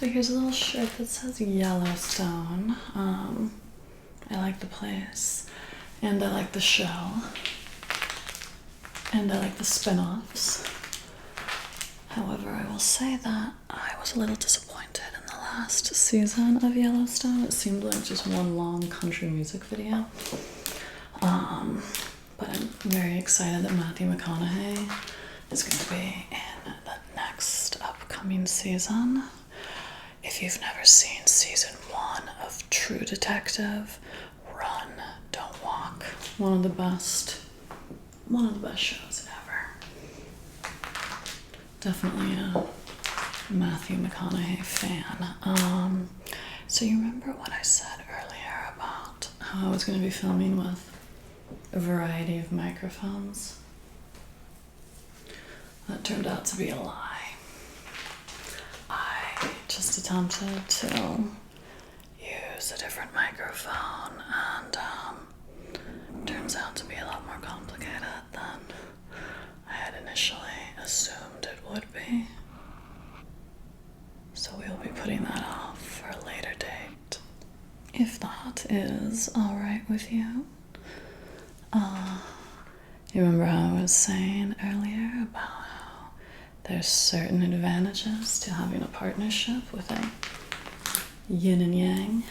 So here's a little shirt that says Yellowstone. I like the place, and I like the show, and I like the spin-offs. However, I will say that I was a little disappointed in the last season of Yellowstone. It seemed like just one long country music video. But I'm very excited that Matthew McConaughey is going to be in the next upcoming season. If you've never seen season 1 of True Detective, run, don't walk. One of the best shows ever. Definitely a Matthew McConaughey fan. So you remember what I said earlier about how I was going to be filming with a variety of microphones? That turned out to be a lie. I just attempted to use a different microphone, and turns out to be a lot more complicated than I had initially assumed it would be. So we'll be putting that off for a later date, if that is alright with you. You remember how I was saying earlier about how there's certain advantages to having a partnership with a yin and yang?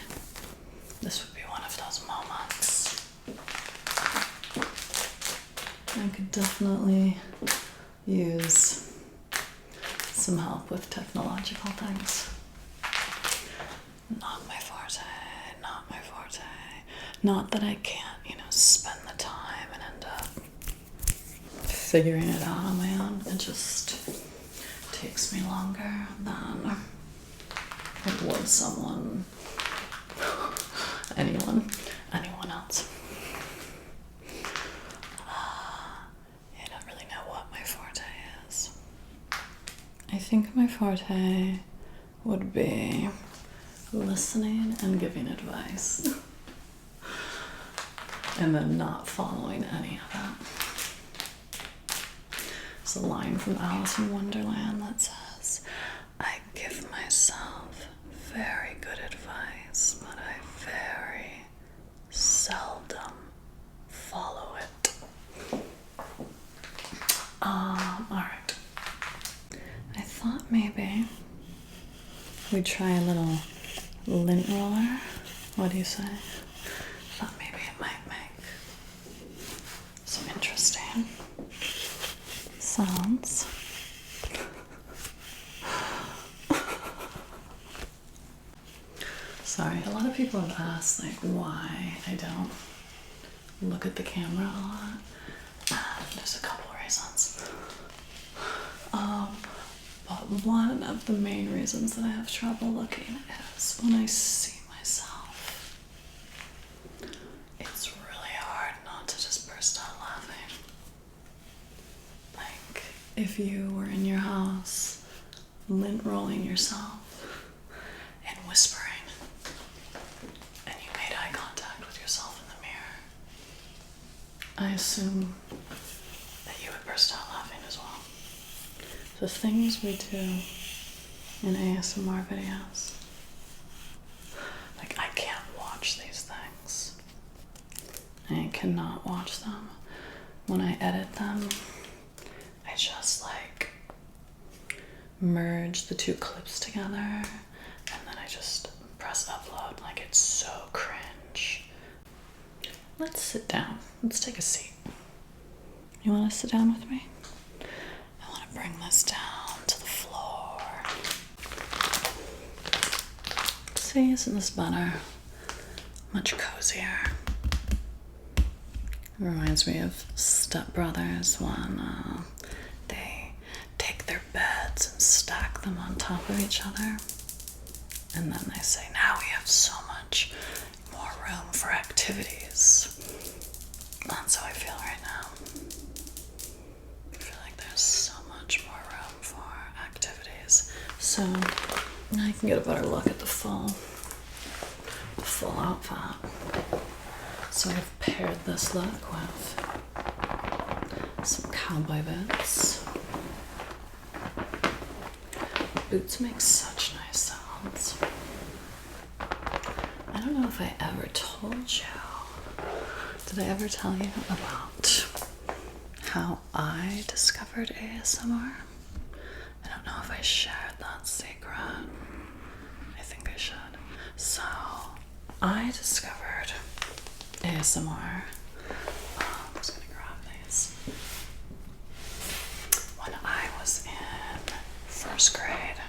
This would be one of those moments. I could definitely use some help with technological things. Not my forte, not my forte. Not that I can't, spend the time and end up figuring it out on my own. It just takes me longer than it would anyone else. I don't really know what my forte is. I think my forte would be listening and giving advice. And then not following any of it. There's a line from Alice in Wonderland that says, I give myself very good advice, but I very seldom follow it. Alright. I thought maybe we'd try a little lint roller. What do you say? Thought maybe it might make some interesting sounds. Sorry, a lot of people have asked why I don't look at the camera a lot. And there's a couple reasons. But one of the main reasons that I have trouble looking is when I see myself. It's really hard not to just burst out laughing. If you were in your house, lint rolling yourself and whispering, and you made eye contact with yourself in the mirror, I assume that you would burst out laughing as well. The things we do in ASMR videos, I can't watch these things. I cannot watch them. When I edit them, I just merge the two clips together, and then I just press upload. It's so cringe. Let's sit down. Let's take a seat. You want to sit down with me? I want to bring this down to the floor. See, isn't this better? Much cozier. It reminds me of Step Brothers when they take their beds and stack them on top of each other. And then they say, now we have so much more room for activities. That's how I feel right now. I feel like there's so much more room for activities. So I can get a better look at the full outfit. So I've paired this look with some cowboy boots. Boots make such nice sounds. don't know if I ever told you. Did I ever tell you about how I discovered ASMR? I don't know if I shared that secret. I think I should. So, I discovered ASMR. I'm just gonna grab these. When I was in first grade.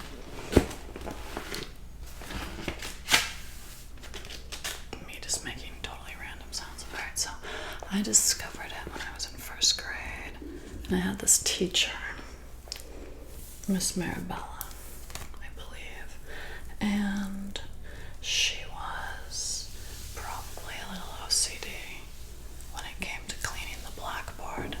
Me just making totally random sounds. Alright, so I discovered it when I was in first grade. And I had this teacher, Miss Marabella, I believe. And she was probably a little OCD when it came to cleaning the blackboard.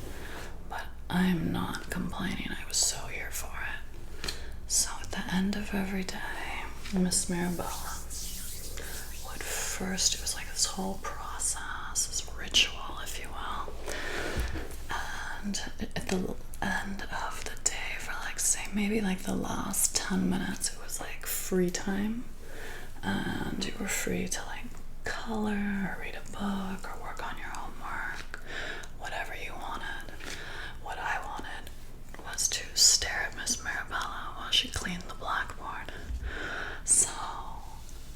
But I'm not complaining. I was so here for it. So at the end of every day, Miss Marabella would first, it was like this whole process, this ritual, if you will. And at the end of the day, for like, say, maybe like the last 10 minutes, it was like free time. And you were free to like color or read a book or work on your homework, whatever you wanted. What I wanted was to stare at Miss Marabella while she cleaned the blackboard. So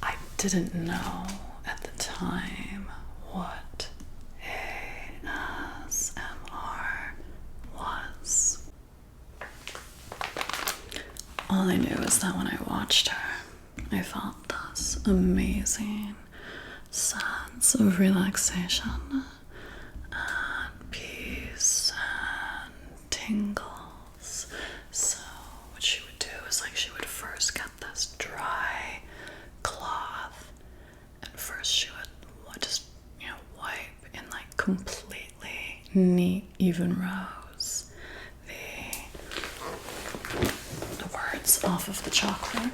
I didn't know at the time what ASMR was. All I knew is that when I watched her, I felt this amazing sense of relaxation and peace and tingles. So what she would do is like she would first get this dry cloth, and first she would just, wipe in like completely neat, even rows the words off of the chalkboard.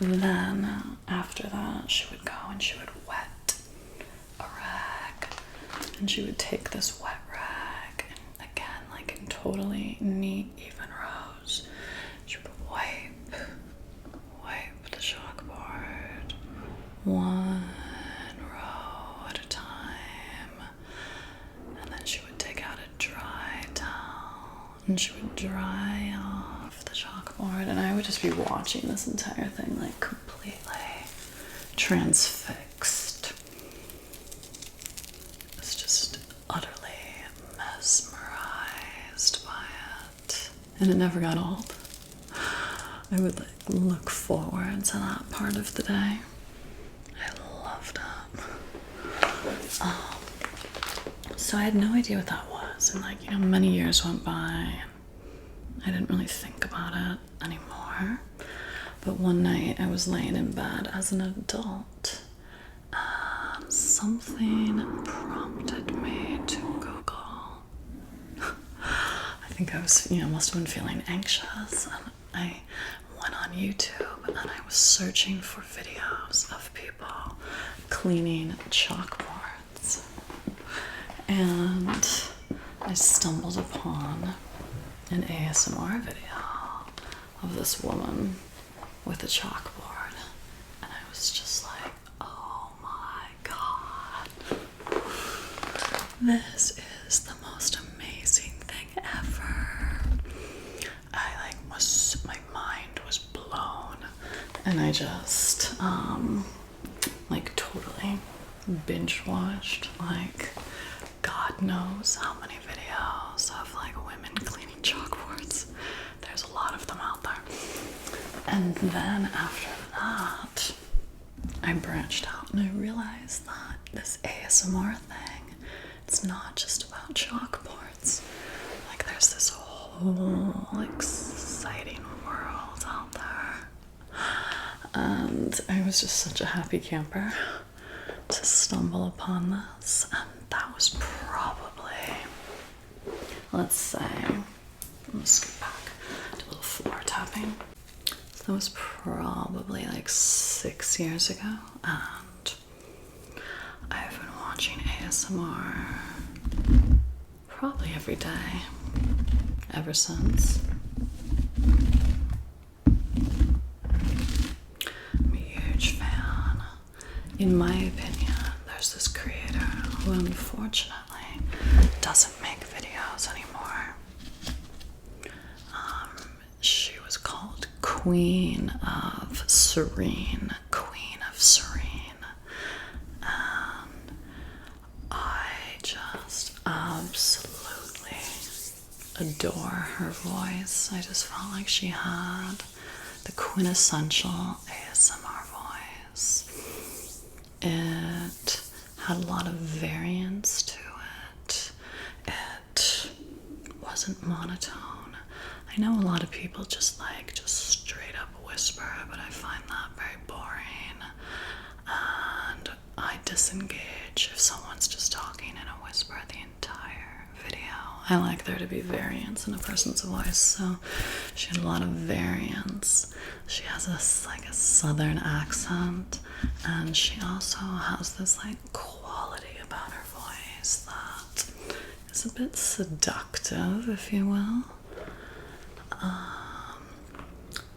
And then after that, she would go and she would wet a rag, and she would take this wet rag, and again, like in totally neat, even rows, she would wipe the chalkboard one row at a time, and then she would take out a dry towel and she would dry off the chalkboard, and I would just be watching this entire thing like completely transfixed. I was just utterly mesmerized by it, and it never got old. I would like look forward to that part of the day. I loved it. So I had no idea what that was, and like, many years went by and I didn't really think about it anymore. But one night I was laying in bed as an adult, and something prompted me to Google. I think I was, must have been feeling anxious, and I went on YouTube and I was searching for videos of people cleaning chalkboards. And I stumbled upon an ASMR video of this woman with a chalkboard, and I was just like, oh my god, this is the most amazing thing ever. My mind was blown, and I just totally binge watched like God knows how many videos of like women cleaning chalkboards. There's a lot of them out there. And then after that, I branched out and I realized that this ASMR thing, it's not just about chalkboards. Like there's this whole exciting world out there. And I was just such a happy camper to stumble upon this, and that was probably, let's say, let's scoot back to a little floor tapping. So that was probably like 6 years ago, and I've been watching ASMR probably every day ever since. in my opinion, there's this creator who unfortunately doesn't make videos anymore. She was called Queen of Serene. Queen of Serene. And I just absolutely adore her voice. I just felt like she had the quintessential ASMR voice. It had a lot of variance to it. It wasn't monotone. I know a lot of people just straight up whisper, but I find that very boring. And I disengage if someone's just talking in a whisper the entire video. I like there to be variance in a person's voice, so she had a lot of variance. She has a southern accent, and she also has this quality about her voice that is a bit seductive, if you will.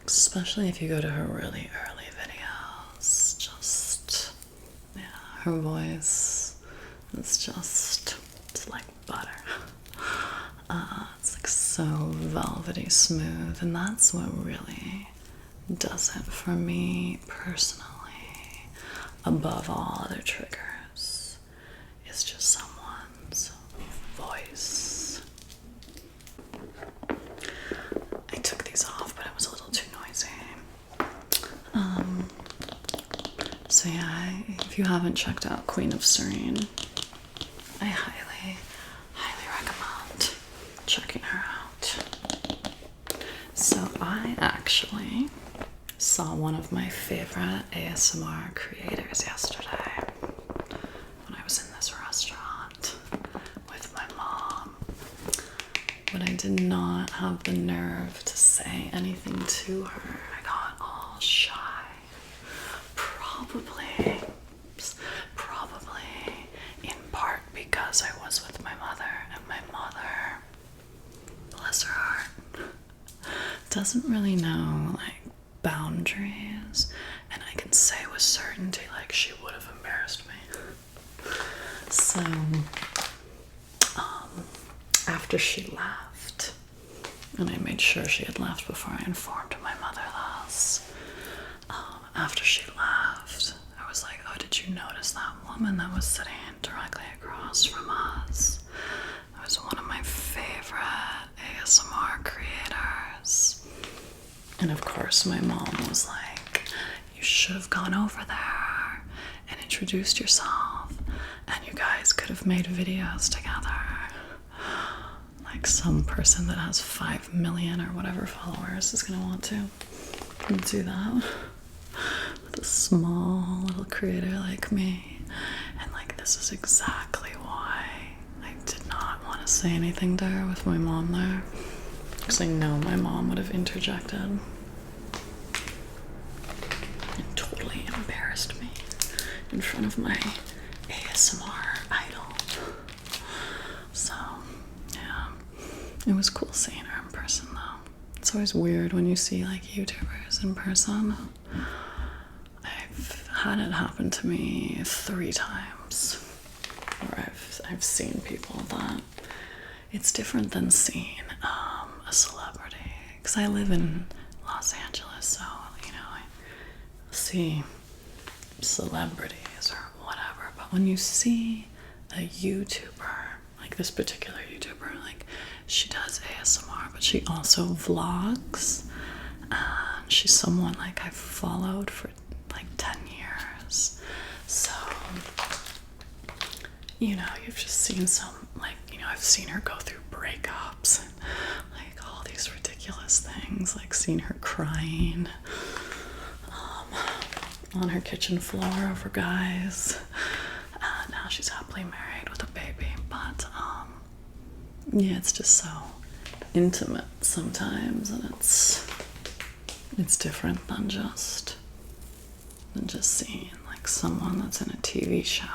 Especially if you go to her really early videos. Just, yeah, her voice is it's like butter. It's so velvety smooth, and that's what really does it for me personally, above all other triggers. It's just someone's voice. I took these off, but it was a little too noisy. So yeah, if you haven't checked out Queen of Serene, I highly recommend checking her out. So I actually saw one of my favorite ASMR creators yesterday when I was in this restaurant with my mom, but I did not have the nerve to say anything to her. I got all shy. Probably in part because I was with my mother, and my mother, bless her heart, doesn't really know boundaries, and I can say with certainty she would have embarrassed me. So after she left, and I made sure she had left before I informed my mother this, after she left, I was like, oh, did you notice that woman that was sitting directly across from us? That was one of my favorite ASMR creators. And of course my mom was like, you should have gone over there and introduced yourself, and you guys could have made videos together. Like some person that has 5 million or whatever followers is gonna want to do that with a small little creator like me. And this is exactly why I did not want to say anything to her with my mom there, because I know my mom would have interjected and totally embarrassed me in front of my ASMR idol. So yeah, it was cool seeing her in person though. It's always weird when you see YouTubers in person. I've had it happen to me 3 times where I've seen people that it's different than seeing a celebrity, because I live in Los Angeles, so I see celebrities or whatever. But when you see a YouTuber, like this particular YouTuber, she does ASMR, but she also vlogs, and she's someone I've followed for 10 years. So you've just seen some I've seen her go through breakups and all these ridiculous things, seen her crying on her kitchen floor over guys. Now she's happily married with a baby, but yeah, it's just so intimate sometimes, and it's different than just seeing someone that's in a TV show.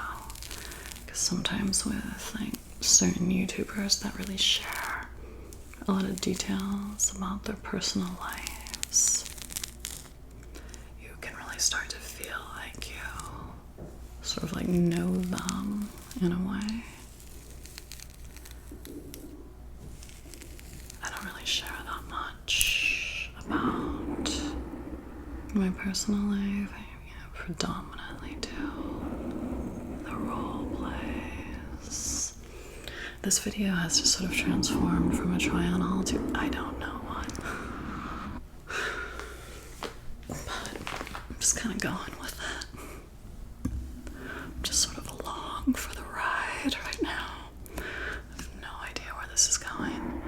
Because sometimes with certain YouTubers that really share a lot of details about their personal lives, you can really start to feel like you like know them in a way. I don't really share that much about my personal life. I predominantly do the role plays. This video has just sort of transformed from a try-on haul to I don't know what. But I'm just kind of going with it. I'm just sort of along for the ride right now. I have no idea where this is going.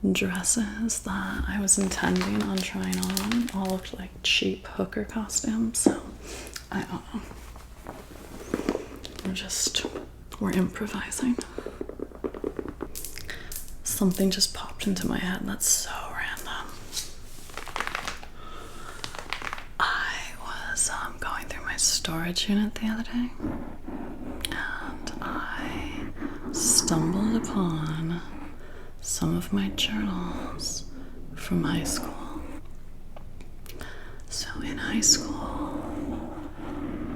The dresses that I was intending on trying on all looked like cheap hooker costumes, so I don't know. We're improvising. Something just popped into my head that's so random. I was going through my storage unit the other day, and I stumbled upon some of my journals from high school. So in high school,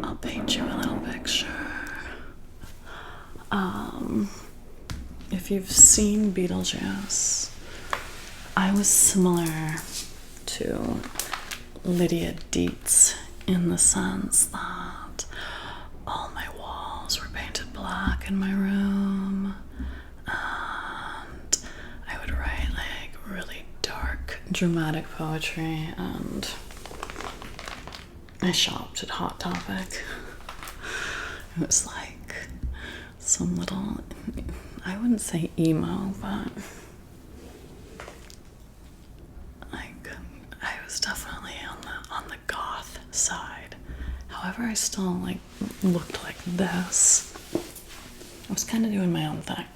I'll paint you a little picture. If you've seen Beetlejuice, I was similar to Lydia Dietz in the sense that all my walls were painted black in my room, and I would write like really dark, dramatic poetry, and I shopped at Hot Topic. It was like some little, I wouldn't say emo, but like I was definitely on the goth side. However, I still like looked like this. I was kind of doing my own thing.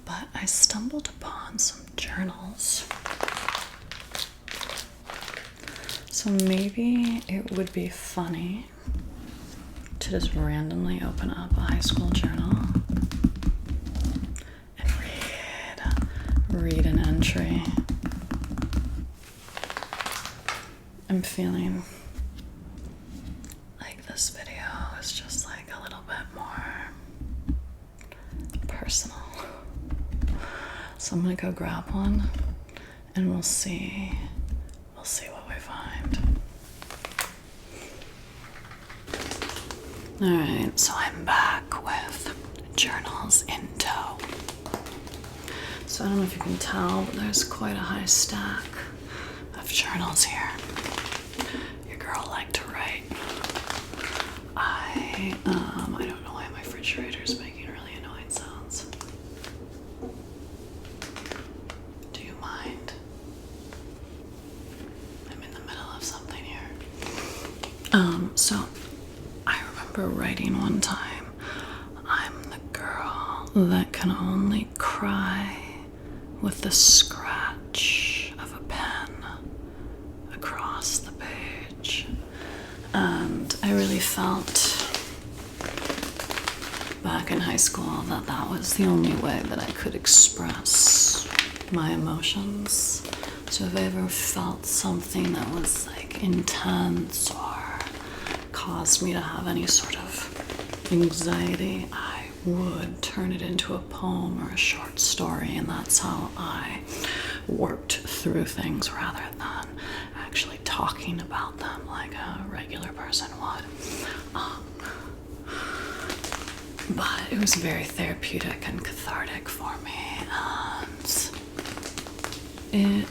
But I stumbled upon some journals. So maybe it would be funny to just randomly open up a high school journal and read an entry. I'm feeling like this video is just like a little bit more personal. So I'm gonna go grab one and we'll see what we find. Alright, so I'm back with journals in tow. So I don't know if you can tell, but there's quite a high stack of journals here. Your girl liked to write. I don't know why my refrigerator is making really annoying sounds. Do you mind? I'm in the middle of something here. So I remember writing one time, I'm the girl that can only cry with the scratch of a pen across the page. And I really felt back in high school that was the only way that I could express my emotions. So if I ever felt something that was like intense or caused me to have any sort of anxiety, I would turn it into a poem or a short story, and that's how I worked through things rather than actually talking about them like a regular person would. But it was very therapeutic and cathartic for me, and it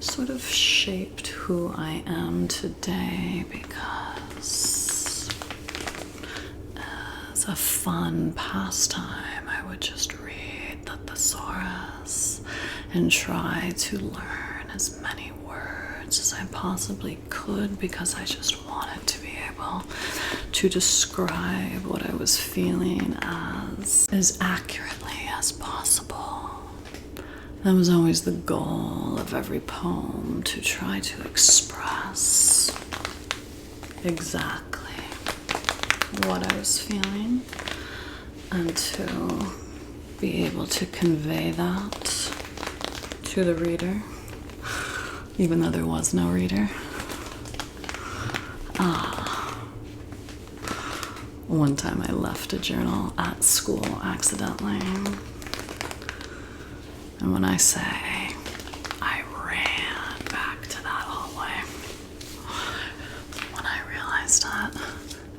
sort of shaped who I am today, because as a fun pastime, I would just read the thesaurus and try to learn as many words as I possibly could, because I just wanted to be able to describe what I was feeling as accurately as possible. That was always the goal of every poem, to try to express exactly what I was feeling and to be able to convey that to the reader, even though there was no reader. One time I left a journal at school accidentally. And when I say I ran back to that hallway, when I realized that,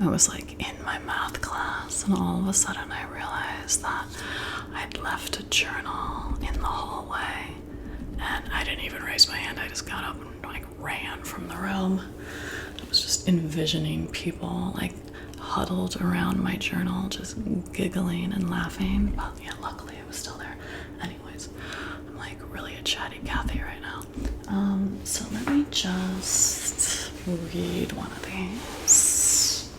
I was like in my math class, and all of a sudden I realized that I'd left a journal in the hallway, and I didn't even raise my hand. I just got up and like ran from the room. I was just envisioning people like huddled around my journal, just giggling and laughing. But yeah, luckily it was still there. Anyways, I'm like really a chatty Cathy right now. So let me just read one of these.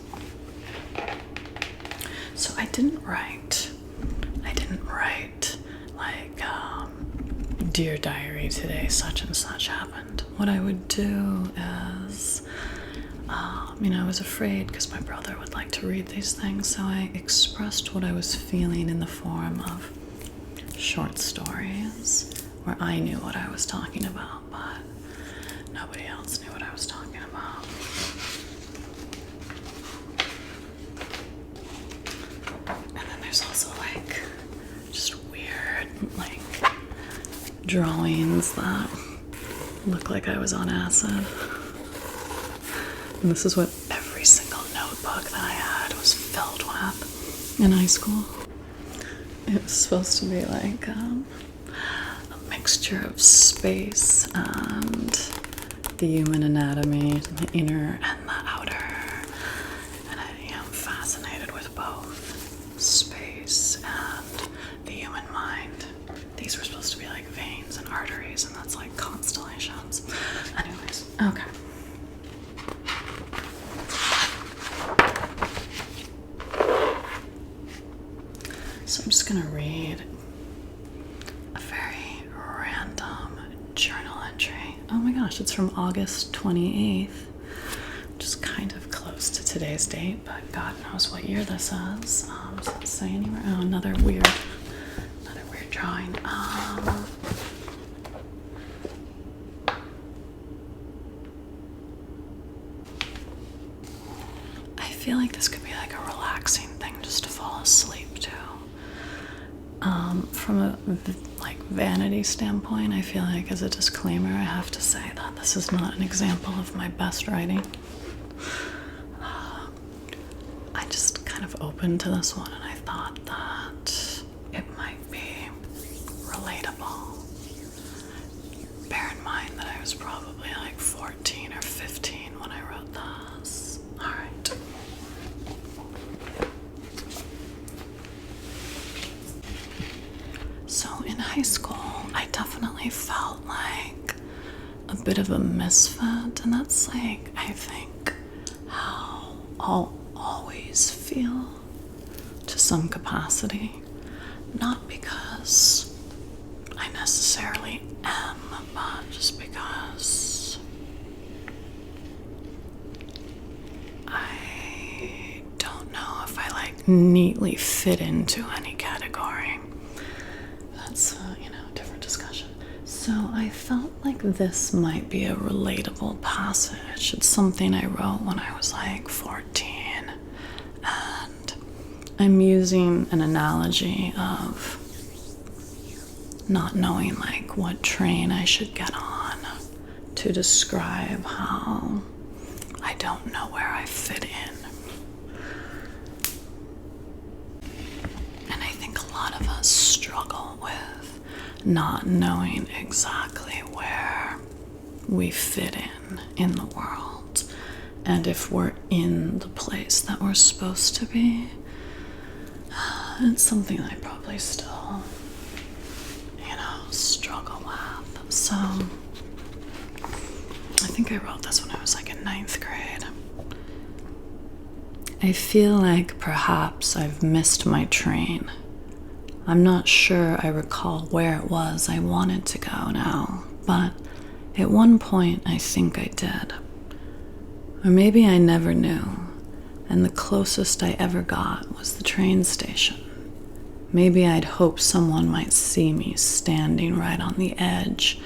So I didn't write like, dear diary, today such and such happened. What I would do is, I was afraid because my brother would like to read these things, so I expressed what I was feeling in the form of short stories where I knew what I was talking about, but nobody else knew what I was talking about. And then there's also like just weird like drawings that look like I was on acid. And this is what every single notebook that I had was filled with in high school. It was supposed to be like a mixture of space and the human anatomy, the inner and the outer. And I am fascinated with both space and the human mind. These were supposed to be like veins and arteries, and that's like constellations. Anyways, okay. So I'm just gonna read a very random journal entry. Oh my gosh, it's from August 28th, which is kind of close to today's date, but God knows what year this is. Does it say anywhere? Oh, another weird drawing. I feel like this could be like a relaxing thing just to fall asleep to. From a like vanity standpoint, I feel like as a disclaimer, I have to say that this is not an example of my best writing. I just kind of opened to this one, and I thought that it might be relatable. Bear in mind that I was probably like 14 or 15 when I wrote this. All right. So in high school, I definitely felt like a bit of a misfit, and that's like, I think, how I'll always feel to some capacity. Not because I necessarily am, but just because I don't know if I like neatly fit into any category. That's a different discussion. So I felt like this might be a relatable passage. It's something I wrote when I was like 14, and I'm using an analogy of not knowing like what train I should get on to describe how I don't know where I fit in. And I think a lot of us struggle with not knowing exactly where we fit in the world, and if we're in the place that we're supposed to be. It's something I probably still struggle with. So I think I wrote this when I was like in 9th grade. I feel like perhaps I've missed my train. I'm not sure I recall where it was I wanted to go now, but at one point I think I did. Or maybe I never knew, and the closest I ever got was the train station. Maybe I'd hoped someone might see me standing right on the edge,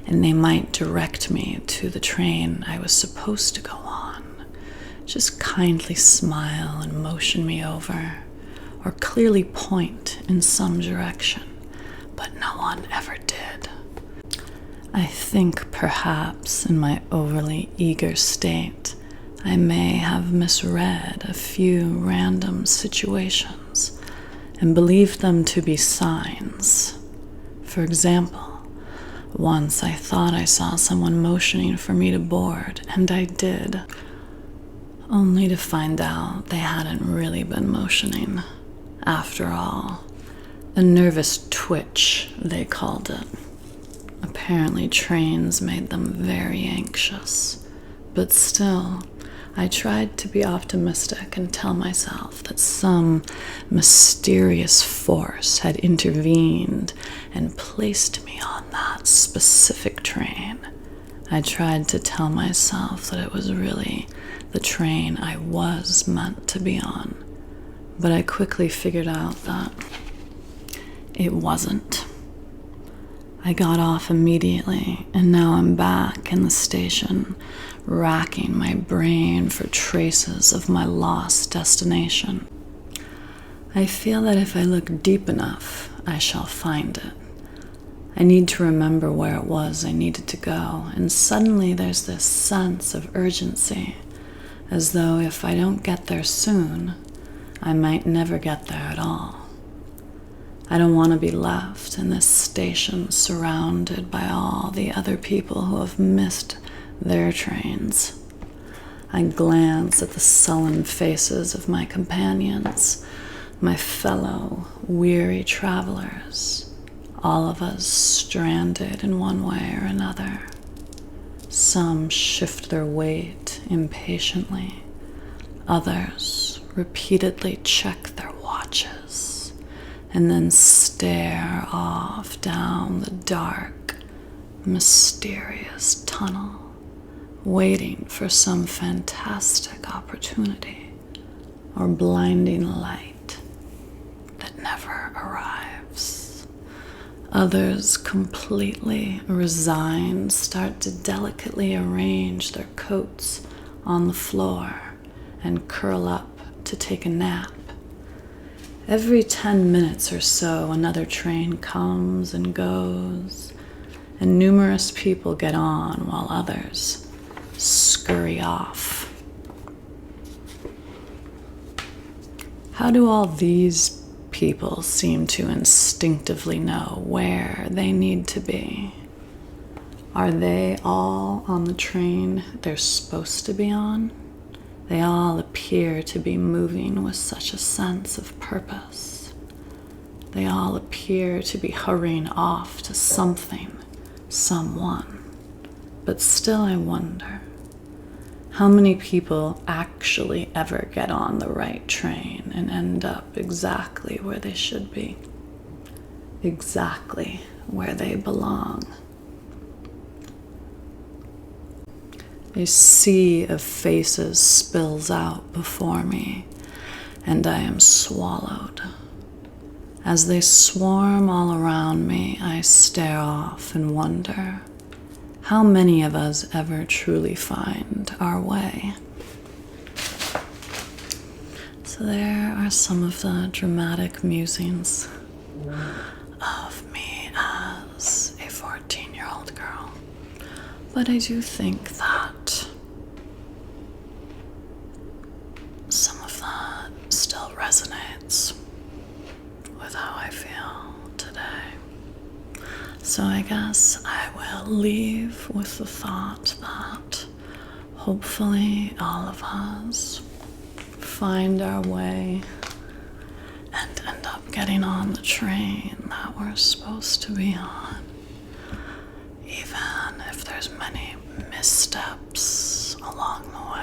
and they might direct me to the train I was supposed to go on. just kindly smile and motion me over, or clearly point in some direction, but no one ever did. I think perhaps in my overly eager state, I may have misread a few random situations and believed them to be signs. For example, once I thought I saw someone motioning for me to board, and I did, only to find out they hadn't really been motioning. After all, a nervous twitch, they called it. Apparently trains made them very anxious, but still, I tried to be optimistic and tell myself that some mysterious force had intervened and placed me on that specific train. I tried to tell myself that it was really the train I was meant to be on, but I quickly figured out that it wasn't. I got off immediately, and now I'm back in the station, racking my brain for traces of my lost destination. I feel that if I look deep enough, I shall find it. I need to remember where it was I needed to go, and suddenly there's this sense of urgency, as though if I don't get there soon, I might never get there at all. I don't want to be left in this station surrounded by all the other people who have missed their trains. I glance at the sullen faces of my companions, my fellow weary travelers, all of us stranded in one way or another. Some shift their weight impatiently. Others repeatedly check their watches and then stare off down the dark, mysterious tunnel, waiting for some fantastic opportunity or blinding light that never arrives. Others, completely resigned, start to delicately arrange their coats on the floor and curl up to take a nap. Every 10 minutes or so, another train comes and goes, and numerous people get on while others scurry off. How do all these people seem to instinctively know where they need to be? Are they all on the train they're supposed to be on? They all appear to be moving with such a sense of purpose. They all appear to be hurrying off to something, someone. But still I wonder, how many people actually ever get on the right train and end up exactly where they should be? Exactly where they belong. A sea of faces spills out before me, and I am swallowed. As they swarm all around me, I stare off and wonder, how many of us ever truly find our way? So there are some of the dramatic musings of me as a 14-year-old girl. But I do think that some of that still resonates with how I feel today. So I guess I will leave with the thought that hopefully all of us find our way and end up getting on the train that we're supposed to be on. Even if there's many missteps along the way.